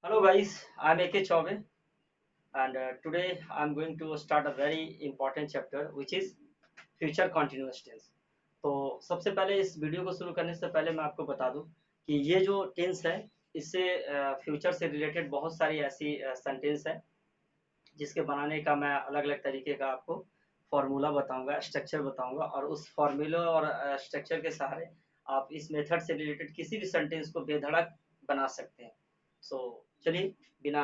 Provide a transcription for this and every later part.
Hello guys, I'm AK Chaube and today I'm going to start a very important chapter which is future continuous tense। तो सबसे पहले इस video को शुरू करने से पहले मैं आपको बता दूं कि ये जो टेंस है इससे फ्यूचर से रिलेटेड बहुत सारी ऐसी सेंटेंस है जिसके बनाने का मैं अलग अलग तरीके का आपको फॉर्मूला बताऊंगा, स्ट्रक्चर बताऊंगा और उस फॉर्मूला और स्ट्रक्चर के सहारे आप इस मेथड से रिलेटेड किसी भी सेंटेंस को बेधड़क बना सकते हैं। सो चलिए बिना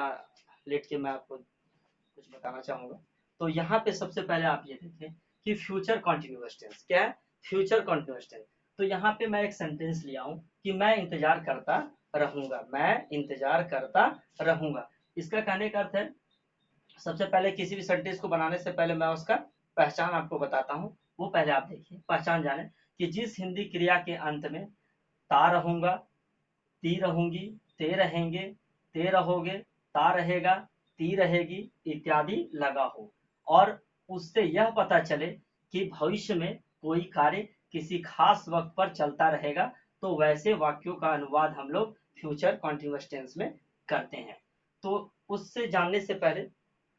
लेट के मैं आपको कुछ बताना चाहूंगा। तो यहाँ पे सबसे पहले आप ये देखें कि फ्यूचर कॉन्टिन्यूअस टेंस क्या है। फ्यूचर कॉन्टिन्यूअस टेंस, तो यहाँ पे मैं एक सेंटेंस लिया हूँ कि मैं इंतजार करता रहूंगा, मैं इंतजार करता रहूंगा। इसका कहने का अर्थ है सबसे पहले किसी भी सेंटेंस को बनाने से पहले मैं उसका पहचान आपको बताता हूँ। वो पहले आप देखिए, पहचान जाने कि जिस हिंदी क्रिया के अंत में ता रहूंगा, ती रहूंगी, ते रहेंगे, ते रहोगे, ता रहेगा, ती रहेगी इत्यादि लगा हो और उससे यह पता चले कि भविष्य में कोई कार्य किसी खास वक्त पर चलता रहेगा, तो वैसे वाक्यों का अनुवाद हम लोग फ्यूचर कॉन्टिन्यूअस टेंस में करते हैं। तो उससे जानने से पहले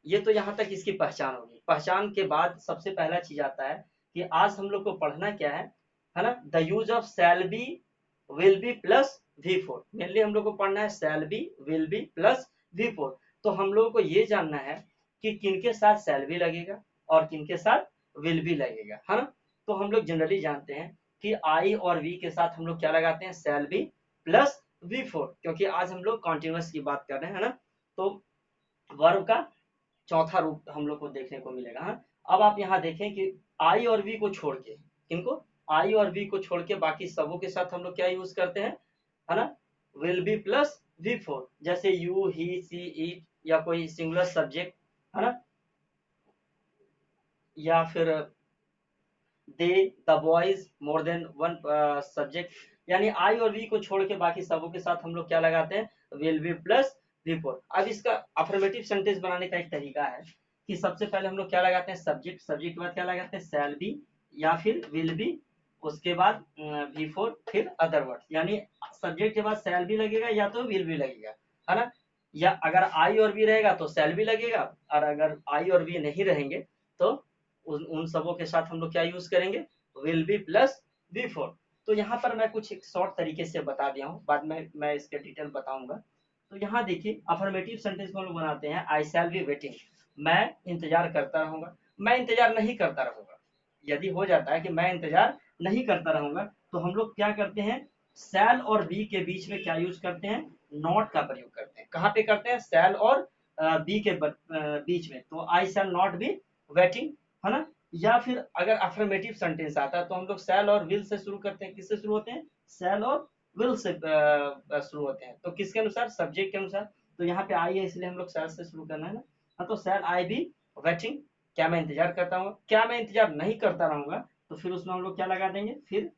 ये तो यहाँ तक इसकी पहचान होगी। पहचान के बाद सबसे पहला चीज आता है कि आज हम लोग को पढ़ना क्या है ना। The use of shall be, will be plus V4। Mainly हम लोग को पढ़ना है shall B, will be plus V4। तो हम लोगों को ये जानना है कि किनके साथ शैल बी लगेगा और किनके साथ विल बी लगेगा, है ना। तो हम लोग जनरली जानते हैं कि आई और वी के साथ हम लोग क्या लगाते हैं, शैल बी प्लस V4, क्योंकि आज हम लोग कॉन्टिन्यूअस की बात कर रहे हैं, है ना। तो वर्ब का चौथा रूप हम लोग को देखने को मिलेगा। हाँ, अब आप यहाँ देखें कि आई और वी को छोड़ के, किनको, आई और वी को छोड़ के बाकी सबों के साथ हम लोग क्या यूज करते हैं, है ना, विल बी प्लस V4। जैसे यू, ही, सी, इट या कोई सिंगुलर सब्जेक्ट, है ना, या फिर they, the boys, more than one subject, यानी आई और वी को छोड़ के बाकी सबों के साथ हम लोग क्या लगाते हैं, विल बी प्लस V4। अब इसका अफर्मेटिव सेंटेंस बनाने का एक तरीका है कि सबसे पहले हम लोग क्या लगाते हैं, सब्जेक्ट, सब्जेक्ट के बाद क्या लगाते हैं, शैल बी या फिर विल बी, उसके बाद V4, फिर अदर वर्ड, यानी सब्जेक्ट के बाद शैल बी लगेगा या तो विल बी लगेगा, है ना। या अगर आई और बी रहेगा तो शैल बी लगेगा, और अगर आई और बी नहीं रहेंगे तो उन सबों के साथ हम लोग क्या यूज करेंगे, विल बी प्लस V4। तो यहाँ पर मैं कुछ एक शॉर्ट तरीके से बता दिया हूँ, बाद में मैं इसके डिटेल बताऊंगा। तो यहाँ देखिए अफर्मेटिव सेंटेंस को हम लोग बनाते हैं, आई शैल बी वेटिंग, मैं इंतजार करता रहूंगा, मैं इंतजार नहीं करता रहूंगा। यदि हो जाता है कि मैं इंतजार नहीं करता रहूंगा तो हम लोग क्या करते हैं, शैल और बी के बीच में क्या यूज करते हैं, नॉट का प्रयोग करते हैं। कहाँ पे करते हैं, शैल और बी के बीच में। तो I shall not be waiting, है ना। या फिर अगर अफर्मेटिव सेंटेंस आता है तो हम लोग शैल और विल से शुरू करते हैं। किससे शुरू होते हैं, शैल और विल से शुरू होते हैं। तो किसके अनुसार, सब्जेक्ट के अनुसार। तो यहाँ पे आई है इसलिए हम लोग शैल से शुरू करना है ना। हाँ, तो शैल आई बी वेटिंग, क्या मैं इंतजार करता हूँ, क्या मैं इंतजार नहीं करता रहूंगा, तो फिर उसमें हम लोग क्या लगा देंगे, फिर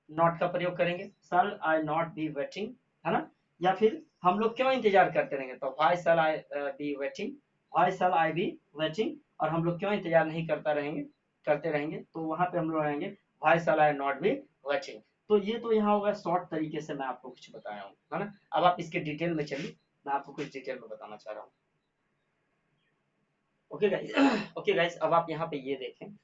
नॉट का प्रयोग करेंगे, शैल आई नॉट बी वेटिंग, है ना। या फिर हम लोग क्यों इंतजार करते रहेंगे, तो why shall I be waiting, why shall I be waiting. और हम लोग क्यों इंतजार नहीं करता रहेंगे, करते रहेंगे, तो वहां पे हम लोग रहेंगे why shall I not be waiting. तो ये तो यहाँ होगा शॉर्ट तरीके से मैं आपको कुछ बताया हूँ, है ना। अब आप इसके डिटेल में चलिए, मैं आपको कुछ डिटेल में बताना चाह रहा हूँ। ओके गाइस, ओके गाइस, अब आप यहाँ पे ये देखें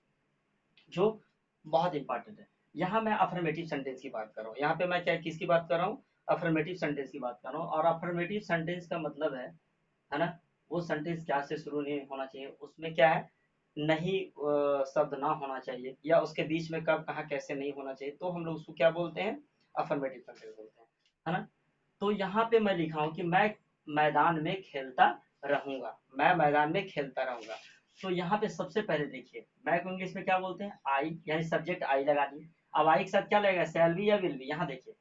जो बहुत इंपॉर्टेंट है। यहाँ मैं अफर्मेटिव सेंटेंस की बात कर रहा हूँ, यहाँ पे मैं क्या किसकी बात कर रहा हूँ, अफर्मेटिव सेंटेंस की बात कर रहा हूँ। और अफर्मेटिव सेंटेंस का मतलब है ना, वो सेंटेंस क्या से शुरू नहीं होना चाहिए, उसमें क्या है, नहीं शब्द ना होना चाहिए, या उसके बीच में कब कहाँ कैसे नहीं होना चाहिए, तो हम लोग उसको क्या बोलते हैं, अफर्मेटिव सेंटेंस बोलते हैं, है ना। तो यहाँ पे मैं लिखा हूँ कि मैं मैदान में खेलता रहूंगा, मैं मैदान में खेलता रहूंगा। तो यहाँ पे सबसे पहले देखिए, मैं को इंग्लिश में क्या बोलते हैं, आई, यानी सब्जेक्ट आई लगा दिए। अब आई के साथ क्या लगेगा, शैल बी या विल बी, यहाँ देखिए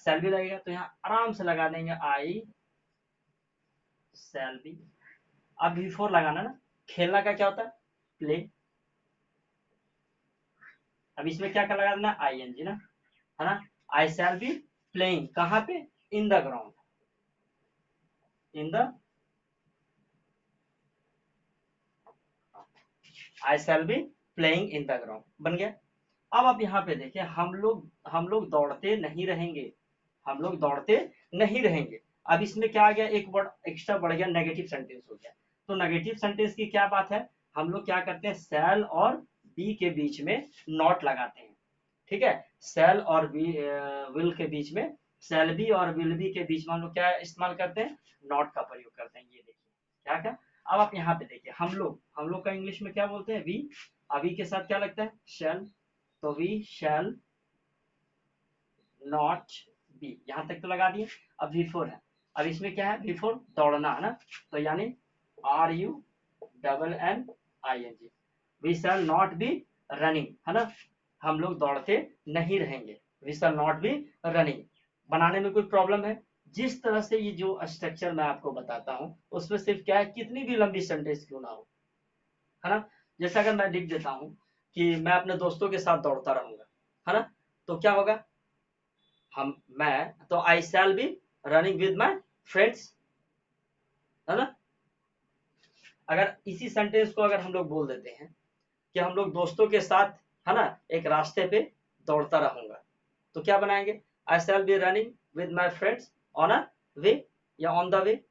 शैल बी लगेगा तो यहाँ आराम से लगा देंगे आई शैल बी। अब V4 लगाना ना, खेलना का क्या होता है, प्ले। अब इसमें क्या क्या लगा देना, ING ना, है ना। आई शैल बी प्लेइंग, कहाँ पे, in the ground, in the, I shall be playing in the ground, बन गया। अब आप यहाँ पे देखिए, हम लोग दौड़ते नहीं रहेंगे, हम लोग दौड़ते नहीं रहेंगे। अब इसमें क्या आ गया, एक वर्ड एक्स्ट्रा बढ़ गया, नेगेटिव सेंटेंस हो गया। तो नेगेटिव सेंटेंस की क्या बात है, हम लोग क्या करते हैं, शैल और बी के बीच में नॉट लगाते हैं। ठीक है, शैल और विल के बीच में, शैल बी और विल बी के बीच में हम लोग क्या इस्तेमाल करते हैं, नॉट का प्रयोग करते हैं। ये देखिए क्या क्या। अब आप यहाँ पे देखिए, हम लोग का इंग्लिश में क्या बोलते हैं, वी। अभी के साथ क्या लगता है, शैल। तो वी शैल नॉट बी, यहां तक तो लगा दिए। अब बिफोर है, अब इसमें क्या है, बिफोर दौड़ना है ना, तो यानी RUNNING, we shall not be running, है ना, हम लोग दौड़ते नहीं रहेंगे, we shall not be running. बनाने में कोई प्रॉब्लम है, जिस तरह से ये जो स्ट्रक्चर मैं आपको बताता हूँ उसमें सिर्फ क्या है, कितनी भी लंबी सेंटेंस क्यों ना हो, है ना। जैसे अगर मैं लिख देता हूँ कि मैं अपने दोस्तों के साथ दौड़ता रहूंगा, है ना, तो क्या होगा, हम मैं तो I shall be running with my friends, है ना। अगर इसी सेंटेंस को अगर हम लोग बोल देते हैं कि हम लोग दोस्तों के साथ, है ना, एक रास्ते पे दौड़ता रहूंगा, तो क्या बनाएंगे, I shall be running with my friends on a way, या ऑन द वे।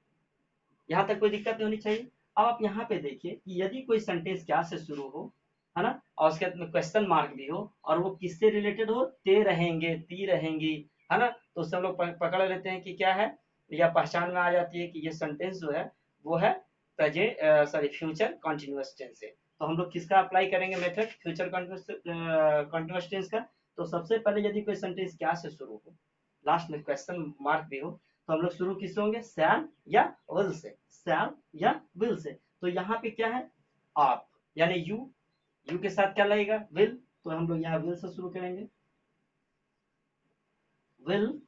यहाँ तक कोई दिक्कत नहीं होनी चाहिए। अब आप यहाँ पे देखिए कि यदि कोई सेंटेंस क्या से शुरू हो, है ना, और उसके बाद में क्वेश्चन मार्क भी हो, और वो किससे रिलेटेड हो, ते रहेंगे, ती रहेंगी, है ना, तो उससे हम लोग पकड़ लेते हैं कि क्या है, या पहचान में आ जाती है कि ये सेंटेंस जो है वो है present, sorry future continuous tense से। तो हम लोग किसका अप्लाई करेंगे मेथड, फ्यूचर कंटिन्यूअस टेंस का। तो सबसे पहले यदि कोई सेंटेंस क्या से शुरू हो, लास्ट में क्वेश्चन मार्क भी हो, तो हम लोग शुरू किससे होंगे, शैल या विल से, शैल या विल से। तो यहाँ पे क्या है, आप, यानी यू के साथ क्या लगेगा, विल, तो हम लोग यहाँ विल से शुरू करेंगे, विल,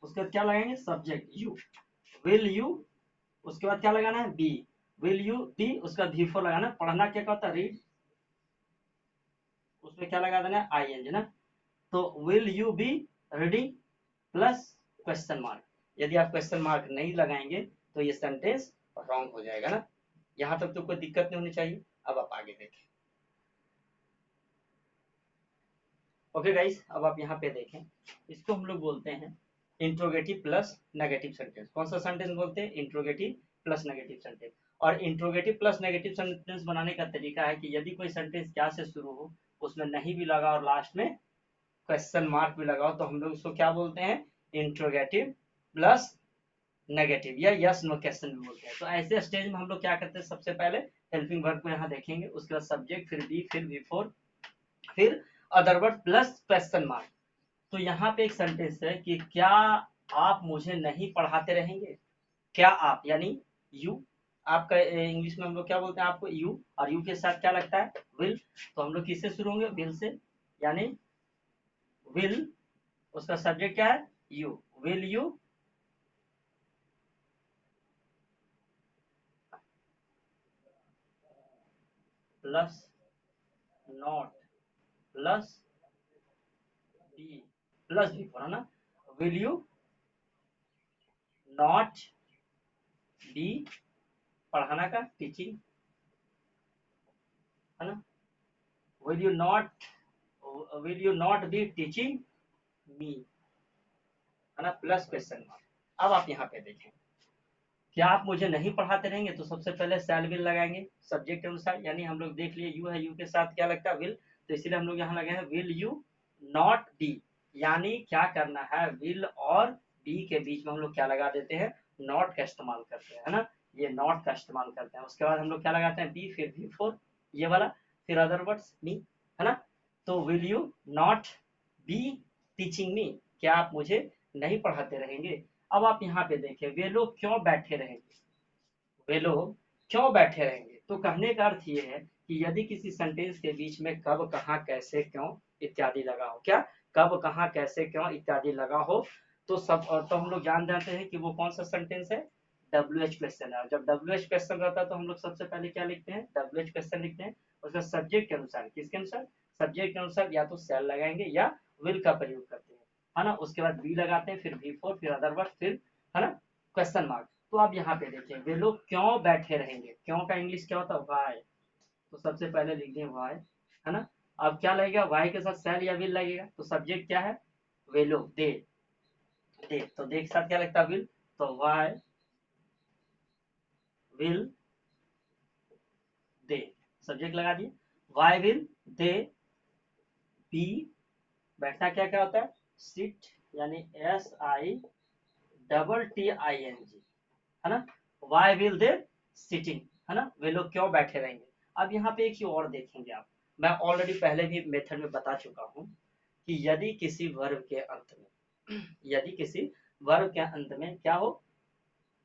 उसके बाद क्या लगाएंगे, सब्जेक्ट यू, विल यू, उसके बाद क्या लगाना है, बी, विल यू बी, उसका भी फोर लगाना, पढ़ना क्या कहता है, रीड, उसमें क्या लगा देना है, ING ना। तो will you be reading plus question mark. यदि आप क्वेश्चन मार्क नहीं लगाएंगे तो ये सेंटेंस रॉन्ग हो जाएगा ना। यहाँ तक तो कोई दिक्कत नहीं होनी चाहिए। अब आप आगे देखें। ओके गाइस, अब आप यहाँ पे देखें, इसको हम लोग बोलते हैं इंट्रोगेटिव प्लस नेगेटिव सेंटेंस। कौन सा सेंटेंस बोलते हैं, इंट्रोगेटिव प्लस नेगेटिव सेंटेंस। और इंट्रोगेटिव प्लस नेगेटिव सेंटेंस बनाने का तरीका है कि यदि कोई सेंटेंस क्या से शुरू हो, उसमें नहीं भी लगा और लास्ट में क्वेश्चन मार्क भी लगाओ, तो हम लोग उसको क्या बोलते हैं, इंट्रोगेटिव प्लस नेगेटिव, या यस नो क्वेश्चन भी बोलते हैं। तो ऐसे स्टेज में हम लोग क्या करते हैं, सबसे पहले हेल्पिंग वर्ब को यहाँ देखेंगे, उसके बाद सब्जेक्ट, फिर बी, फिर बिफोर, फिर other word plus question mark. तो यहाँ पे एक सेंटेंस है कि क्या आप मुझे नहीं पढ़ाते रहेंगे, क्या आप यानी यू, आपका इंग्लिश में हम लोग क्या बोलते हैं आपको, यू, और यू के साथ क्या लगता है, विल। तो हम लोग किससे शुरू होंगे, विल से, यानी विल, उसका सब्जेक्ट क्या है, you, will you plus not plus be plus be है ना, विल यू नॉट बी, पढ़ाना का टीचिंग, है ना, will you not, will you not be teaching me, है ना, प्लस क्वेश्चन मार्क। अब आप यहाँ पे देखें, क्या आप मुझे नहीं पढ़ाते रहेंगे, तो सबसे पहले शैल विल लगाएंगे सब्जेक्ट के अनुसार, यानी हम लोग देख लिए यू है, यू के साथ क्या लगता है, विल, तो इसलिए हम लोग यहाँ लगे हैं विल यू नॉट बी, यानी क्या करना है, विल और बी के बीच में हम लोग क्या लगा देते हैं, नॉट का इस्तेमाल करते हैं, है ना, ये नॉट का इस्तेमाल करते हैं। उसके बाद हम लोग क्या लगाते हैं, बी, फिर बी फोर, ये वाला, फिर अदर वर्ड्स मी, है ना। तो will you not be teaching me, क्या आप मुझे नहीं पढ़ाते रहेंगे। अब आप यहाँ पे देखें, वे लोग क्यों बैठे रहेंगे, वे लोग क्यों बैठे रहेंगे। तो कहने का अर्थ ये है कि यदि किसी सेंटेंस के बीच में कब, कहाँ, कैसे, क्यों इत्यादि लगा हो, क्या, कब, कहाँ, कैसे, क्यों इत्यादि लगा हो, तो सब, तो हम लोग जान जाते हैं कि वो कौन सा सेंटेंस है, WH क्वेश्चन है। जब WH क्वेश्चन रहता है तो हम लोग सबसे पहले क्या लिखते हैं, WH क्वेश्चन लिखते हैं। उसका सब्जेक्ट के अनुसार, किसके अनुसार, सब्जेक्ट के अनुसार या तो सेल लगाएंगे या विल का प्रयोग करते हैं, है ना। उसके बाद बी लगाते हैं, फिर बी फोर, फिर अदर वर्ड, फिर, है ना, क्वेश्चन मार्क। तो आप यहाँ पे देखिए, वे लोग क्यों बैठे रहेंगे, क्यों का इंग्लिश क्या होता है, वाई। तो सबसे पहले लिख दें वाई, है ना। अब क्या लगेगा, वाई के साथ सेल या विल लगेगा, तो सब्जेक्ट क्या है, वे लोग, दे, दे, तो दे के साथ क्या लगता है, विल, तो वाई विल दे, सब्जेक्ट लगा दिए, वाई विल दे बी, बैठना क्या क्या होता है, सिट, यानी SITTING, है ना, वाई विल दे सिटिंग, है ना, वे लोग क्यों बैठे रहेंगे। अब यहाँ पे एक चीज और देखेंगे आप, मैं ऑलरेडी पहले भी मेथड में बता चुका हूँ कि यदि किसी वर्ब के अंत में यदि किसी वर्ब के अंत में क्या हो,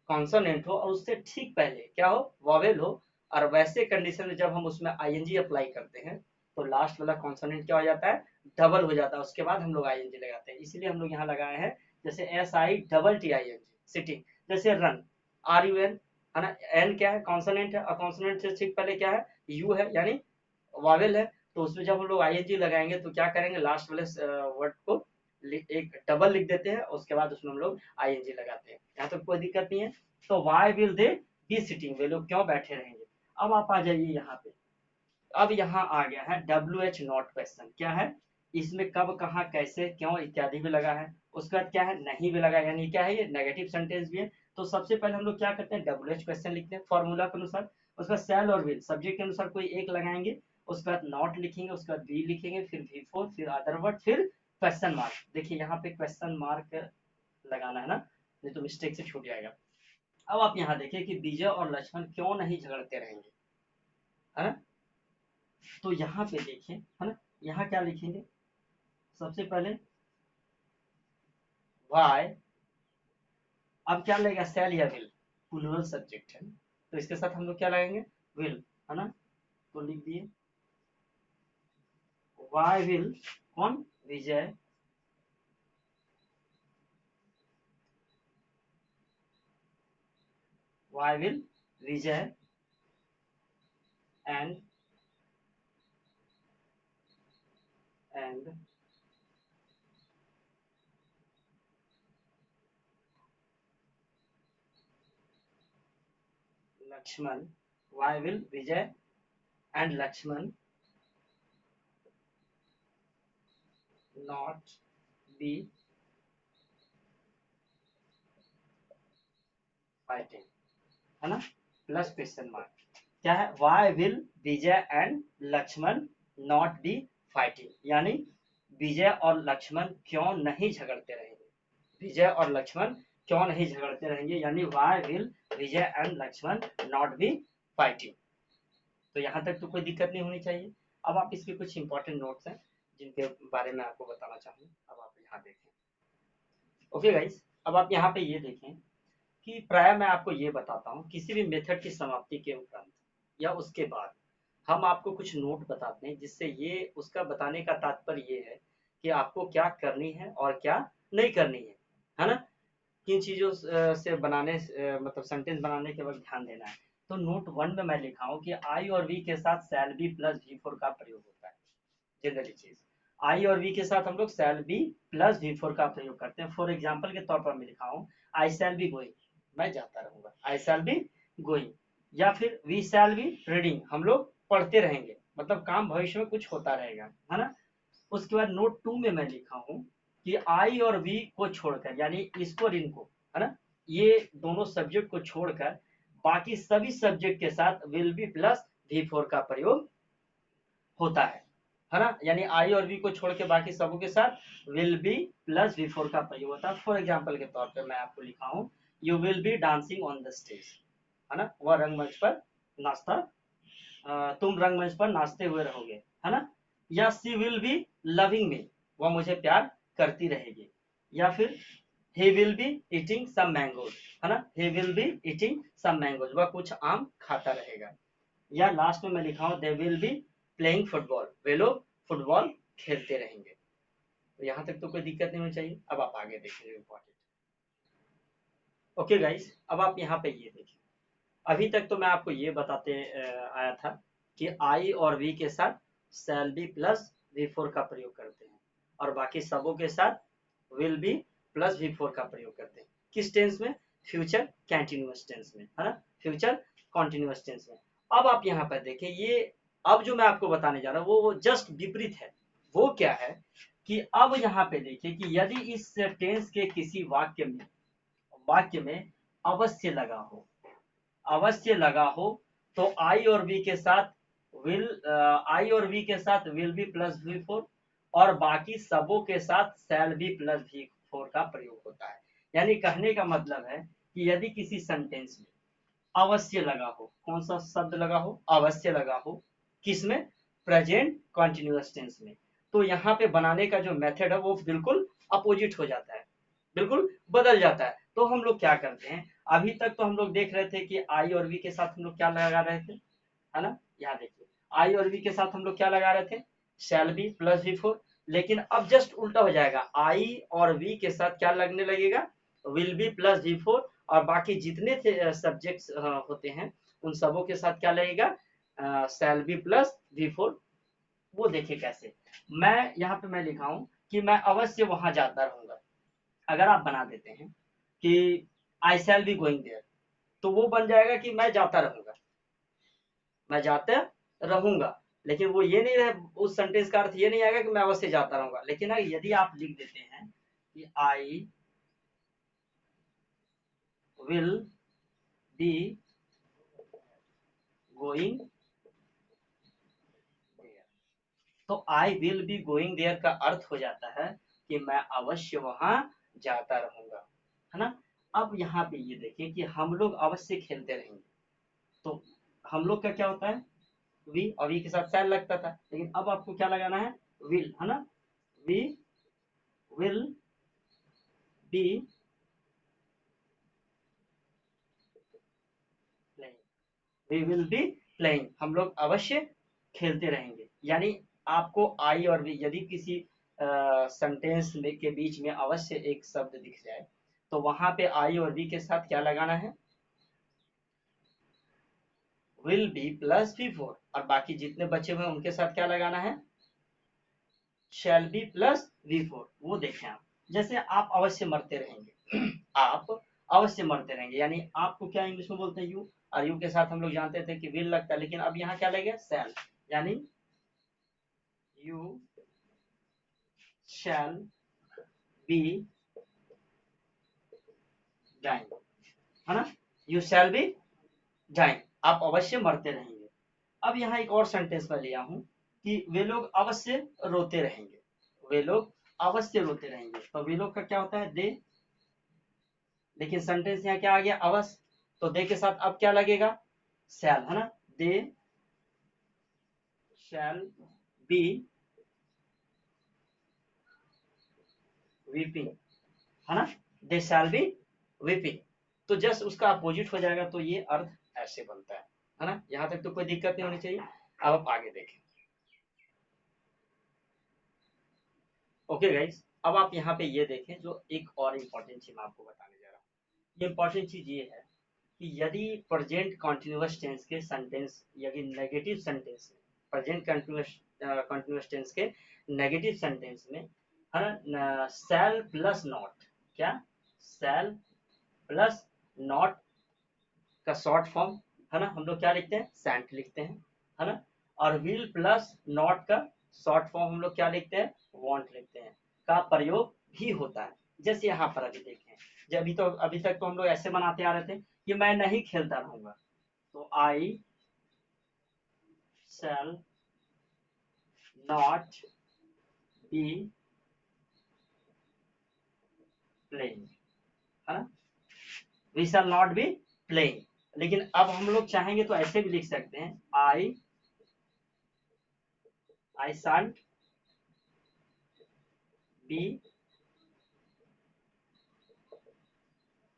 कॉन्सोनेंट हो, और उससे ठीक पहले क्या हो, वॉवेल हो, और वैसे कंडीशन में जब हम उसमें आईएनजी अप्लाई करते हैं तो लास्ट वाला कॉन्सोनेंट क्या हो जाता है, डबल हो जाता है, उसके बाद हम लोग आईएनजी लगाते हैं, इसीलिए हम लोग यहाँ लगाए हैं जैसे SITTING सिटिंग, जैसे रन, RUN, है ना, एन क्या है, कॉन्सोनेंट है, और कॉन्सोनेंट से ठीक पहले क्या है, यू है, यानी वावेल है, तो उसमें जब हम लोग आईएनजी लगाएंगे तो क्या करेंगे, लास्ट वाले वर्ड को एक डबल लिख देते हैं, उसके बाद उसमें हम लोग आईएनजी लगाते हैं, यहाँ तक कोई दिक्कत नहीं है। तो why will they be sitting, वे लोग क्यों बैठे रहेंगे। अब आप आ जाइए यहाँ पे, अब यहाँ आ गया है WH नॉट क्वेश्चन, क्या है, इसमें कब कहाँ कैसे क्यों इत्यादि भी लगा है, उसके बाद क्या है, नहीं भी लगा, यानी क्या है, ये नेगेटिव सेंटेंस भी है। तो सबसे पहले हम लोग क्या करते हैं, WH क्वेश्चन लिखते हैं फॉर्मूला के अनुसार, उसका सेल और विल सब्जेक्ट के अनुसार कोई एक लगाएंगे, उसके बाद नॉट लिखेंगे, उसके बाद बी लिखेंगे, फिर V4, फिर अदर वर्ड, फिर क्वेश्चन मार्क। देखिए यहाँ पे क्वेश्चन मार्क लगाना है ना, नहीं तो मिस्टेक से छूट जाएगा। अब आप यहाँ देखिए कि विजय और लक्ष्मण क्यों नहीं झगड़ते रहेंगे, है ना, तो यहाँ पे देखिए, है ना, यहाँ क्या लिखेंगे, सबसे पहले वाई, अब क्या लगेगा, सेल या विल, प्लूरल सब्जेक्ट है, तो इसके साथ हम लोग क्या लगाएंगे, विल, है ना, तो लिख दिए वाई विल, कौन, Vijay, why will Vijay and and Lakshman, why will Vijay and Lakshman not be fighting, है ना, प्लस क्वेश्चन मार्क, क्या है, why will Vijay and Lakshman not be fighting, यानी विजय और लक्ष्मण क्यों नहीं झगड़ते रहेंगे, विजय और लक्ष्मण क्यों नहीं झगड़ते रहेंगे, यानी why will Vijay and Lakshman not be fighting. तो यहाँ तक तो कोई दिक्कत नहीं होनी चाहिए। अब आप इसके कुछ इंपॉर्टेंट नोट्स हैं जिनके बारे में आपको बताना चाहूँ, अब आप यहाँ देखें। ओके गाइस, अब आप यहाँ पे ये देखें कि प्राय मैं आपको ये बताता हूँ, किसी भी मेथड की समाप्ति के उपरांत या उसके बाद हम आपको कुछ नोट बताते हैं, जिससे ये उसका बताने का तात्पर्य ये है कि आपको क्या करनी है और क्या नहीं करनी है ना, किन चीजों से बनाने मतलब सेंटेंस बनाने के वक्त ध्यान देना है। तो नोट 1 में मैं लिखा हूँ कि आई और वी के साथ शैल बी प्लस V4 का प्रयोग होता है, जनरली चीज आई और वी के साथ हम लोग शैल बी प्लस V4 का प्रयोग करते हैं। फॉर एग्जाम्पल के तौर पर मैं लिखा हूँ आई शैल बी गोइंग, मैं जाता रहूंगा, आई शैल बी गोइंग, या फिर वी शैल बी रीडिंग, हम लोग पढ़ते रहेंगे, मतलब काम भविष्य में कुछ होता रहेगा, है ना। उसके बाद नोट 2 में मैं लिखा हूँ कि आई और वी को छोड़कर, यानी इसको और इनको, है ना, ये दोनों सब्जेक्ट को छोड़कर बाकी सभी सब्जेक्ट के साथ विल बी प्लस V4 का प्रयोग होता है ना, यानी आई और वी को छोड़ के बाकी सबों के साथ विल बी प्लस V4 का प्रयोग होता है। फॉर एग्जाम्पल के तौर पे मैं आपको लिखा हूँ you will be dancing on the stage, है ना, वह रंगमंच पर नाचता, तुम रंगमंच पर नाचते हुए रहोगे, है ना, या सी विल बी लविंग मी, वह मुझे प्यार करती रहेगी, या फिर he will be eating some mangoes, है ना, he will be eating some mangoes, वह कुछ आम खाता रहेगा, या लास्ट में मैं लिखा हूँ they will be playing football, वे लोग फुटबॉल खेलते रहेंगे। तो यहाँ तक तो कोई दिक्कत नहीं होनी चाहिए। अब आप आगे देखिए इम्पोर्टेंट। ओके गाइस, अब आप यहाँ पे ये देखिए, अभी तक तो मैं आपको ये बताते आया था कि आई और वी के साथ शैल बी प्लस V4 का प्रयोग करते हैं, और बाकी सबों के साथ विल बी प्लस V4 का प्रयोग करते हैं। किस टेंस में, फ्यूचर कंटिन्यूअस टेंस में, है ना, फ्यूचर कंटिन्यूअस टेंस में। अब आप यहाँ पर देखिए, ये अब जो मैं आपको बताने जा रहा हूँ वो जस्ट विपरीत है। वो क्या है कि अब यहाँ पे देखिए कि यदि इस टेंस के किसी वाक्य में वाक्य में अवश्य लगा हो, अवश्य लगा हो, तो आई और वी के साथ आई और वी के साथ will be plus V four और बाकी सबों के साथ shall be plus V four का प्रयोग होता है। यानी कहने का मतलब है कि यदि किसी सेंटेंस में अवश्य लगा हो, कौन सा शब्द लगा हो, अवश्य लगा हो, किसमें, प्रेजेंट कॉन्टिन्यूअस टेंस में, तो यहाँ पे बनाने का जो मेथड है वो बिल्कुल अपोजिट हो जाता है, बिल्कुल बदल जाता है। तो हम लोग क्या करते हैं, अभी तक तो हम लोग देख रहे थे कि आई और वी के साथ हम लोग क्या लगा रहे थे, है ना, यहाँ देखिए आई और वी के साथ हम लोग क्या लगा रहे थे, shall be plus V four. लेकिन अब जस्ट उल्टा हो जाएगा, आई और वी के साथ क्या लगने लगेगा, will be plus V four और बाकी जितने थे सब्जेक्ट्स होते हैं उन सबों के साथ क्या लगेगा, shall be plus V four. वो देखिए कैसे, मैं यहाँ पे मैं लिखा हूँ कि मैं अवश्य वहां जाता रहूंगा। अगर आप बना देते हैं कि आई शैल बी गोइंग देयर, तो वो बन जाएगा कि मैं जाता रहूंगा, मैं जाता रहूंगा। लेकिन वो ये नहीं रहे, उस सेंटेंस का अर्थ ये नहीं आएगा कि मैं अवश्य जाता रहूंगा। लेकिन यदि आप लिख देते हैं कि I will be going there, तो I will be going there का अर्थ हो जाता है कि मैं अवश्य वहां जाता रहूंगा, है ना। अब यहाँ पे ये देखिए कि हम लोग अवश्य खेलते रहेंगे, तो हम लोग का क्या होता है, वी, और वी के साथ शैल लगता था, लेकिन अब आपको क्या लगाना है, विल, है ना, we will be playing, we will be playing, हम लोग अवश्य खेलते रहेंगे। यानी आपको आई और वी, यदि किसी सेंटेंस में के बीच में अवश्य एक शब्द दिख जाए, तो वहां पे आई और वी के साथ क्या लगाना है, will be plus V four और बाकी जितने बचे हुए हैं उनके साथ क्या लगाना है, shall be plus V four. वो देखें आप, जैसे आप अवश्य मरते रहेंगे आप अवश्य मरते रहेंगे, यानी आपको क्या इंग्लिश में बोलते हैं, यू, और यू के साथ हम लोग जानते थे कि विल लगता है, लेकिन अब यहाँ क्या लगेगा, शैल, यानी यू शैल बी डाइंग, है ना, यू शैल बी डाइंग, आप अवश्य मरते रहेंगे। अब यहाँ एक और सेंटेंस मैं लिया हूँ कि वे लोग अवश्य रोते रहेंगे, वे लोग अवश्य रोते रहेंगे, तो वे लोग का क्या होता है, दे, लेकिन सेंटेंस यहाँ क्या आ गया, अवश्य, तो दे के साथ अब क्या लगेगा, शैल, है ना, दे शैल बी वीपिंग, है ना, दे शैल बी वीपिंग, तो जस्ट उसका अपोजिट हो जाएगा, तो ये अर्थ ऐसे बनता है ना। यहाँ तक तो कोई दिक्कत नहीं होनी चाहिए। अब आप आगे देखें। ओके गाइस, अब आप यहाँ पे ये देखें, जो एक और इम्पोर्टेंट चीज मैं आपको बताने जा रहा हूँ। ये इम्पोर्टेंट चीज ये है कि यदि प्रेजेंट कॉन्टिन्यूअस टेंस के सेंटेंस, यदि नेगेटिव सेंटेंस में, प्रेजेंट कॉन्टिन्यूअस टेंस के नेगेटिव सेंटेंस में, है ना, शैल प्लस नॉट, क्या, शैल प्लस नॉट का शॉर्ट फॉर्म, है ना, हम लोग क्या लिखते हैं, सैंट लिखते हैं, है ना, और विल प्लस नॉट का शॉर्ट फॉर्म हम लोग क्या लिखते हैं, वांट लिखते हैं, का प्रयोग भी होता है। जैसे यहाँ पर अभी देखें, जब अभी तक तो हम लोग ऐसे बनाते आ रहे थे कि मैं नहीं खेलता रहूंगा, तो I shall not be playing, है ना, we shall not be playing. लेकिन अब हम लोग चाहेंगे तो ऐसे भी लिख सकते हैं, I shan't be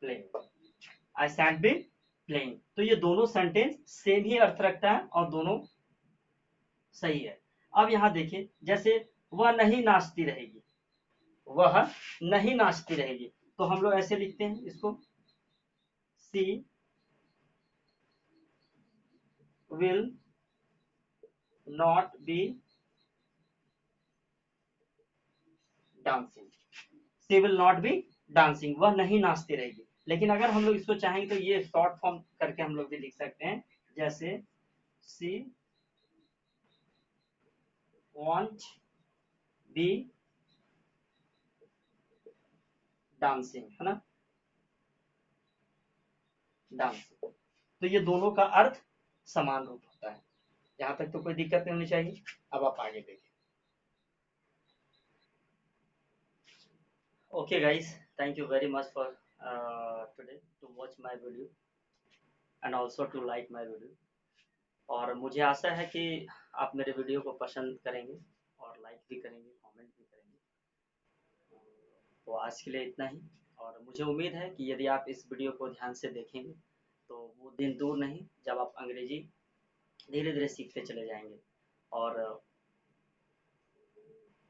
playing, I shan't be playing, तो ये दोनों सेंटेंस सेम ही अर्थ रखता है और दोनों सही है। अब यहाँ देखिए, जैसे वह नहीं नाचती रहेगी, वह नहीं नाचती रहेगी, तो हम लोग ऐसे लिखते हैं इसको, she will not be dancing, she will not be dancing, वह नहीं नाचती रहेगी। लेकिन अगर हम लोग इसको चाहेंगे तो ये शॉर्ट फॉर्म करके हम लोग भी लिख सकते हैं, जैसे सी वॉन्ट बी डांसिंग, है ना, डांसिंग। तो ये दोनों का अर्थ समान रूप होता है। यहाँ तक तो कोई दिक्कत नहीं होनी चाहिए। अब आप आगे देखिए। Okay guys, thank you very much for today to watch my video and also to like my video। और मुझे आशा है कि आप मेरे वीडियो को पसंद करेंगे और लाइक भी करेंगे, कमेंट भी करेंगे। तो आज के लिए इतना ही। और मुझे उम्मीद है कि यदि आप इस वीडियो को ध्यान से देखेंगे तो वो दिन दूर नहीं जब आप अंग्रेजी धीरे धीरे सीखते चले जाएंगे। और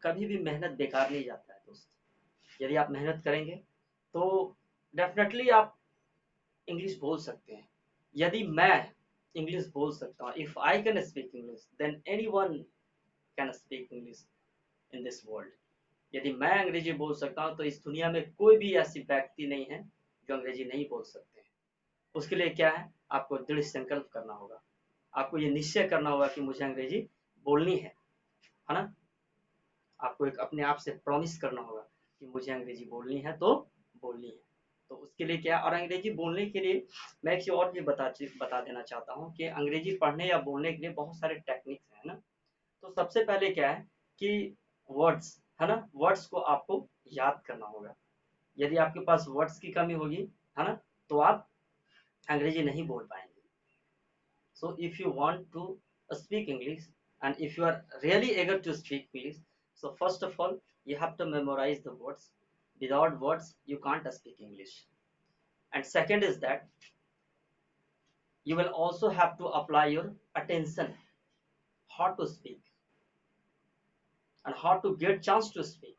कभी भी मेहनत बेकार नहीं जाता है दोस्त। यदि आप मेहनत करेंगे तो डेफिनेटली आप इंग्लिश बोल सकते हैं। यदि मैं इंग्लिश बोल सकता हूँ, if I can speak English then anyone can speak English in this world. यदि मैं अंग्रेजी बोल सकता हूँ तो इस दुनिया में कोई भी ऐसी व्यक्ति नहीं है जो अंग्रेजी नहीं बोल सकते हैं। उसके लिए क्या है, आपको दृढ़ संकल्प करना होगा। आपको ये निश्चय करना होगा कि मुझे अंग्रेजी बोलनी है ना। आपको एक अपने आप से प्रॉमिस करना होगा कि मुझे अंग्रेजी बोलनी है तो बोलनी है। तो उसके लिए क्या, और अंग्रेजी बोलने के लिए मैं एक चीज़ और भी बता देना चाहता हूँ कि अंग्रेजी पढ़ने या बोलने के लिए बहुत सारे टेक्निक्स हैं ना। तो सबसे पहले क्या है कि वर्ड्स है ना, वर्ड्स को आपको याद करना होगा। यदि आपके पास वर्ड्स की कमी होगी है ना, तो आप अंग्रेजी नहीं बोल पाएंगे। So if you want to speak English and if you are really eager to speak English, so first of all, you have to memorize the words. Without words, you can't speak English. And second is that you will also have to apply your attention, how to speak and how to get chance to speak.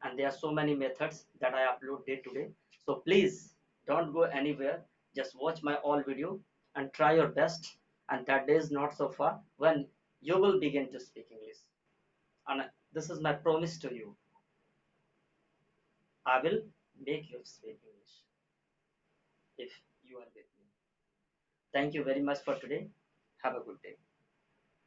And there are so many methods that I upload day to day. So please don't go anywhere. Just watch my all video and try your best. And that day is not so far when you will begin to speak English. And this is my promise to you. I will make you speak English if you are with me. Thank you very much for today. Have a good day.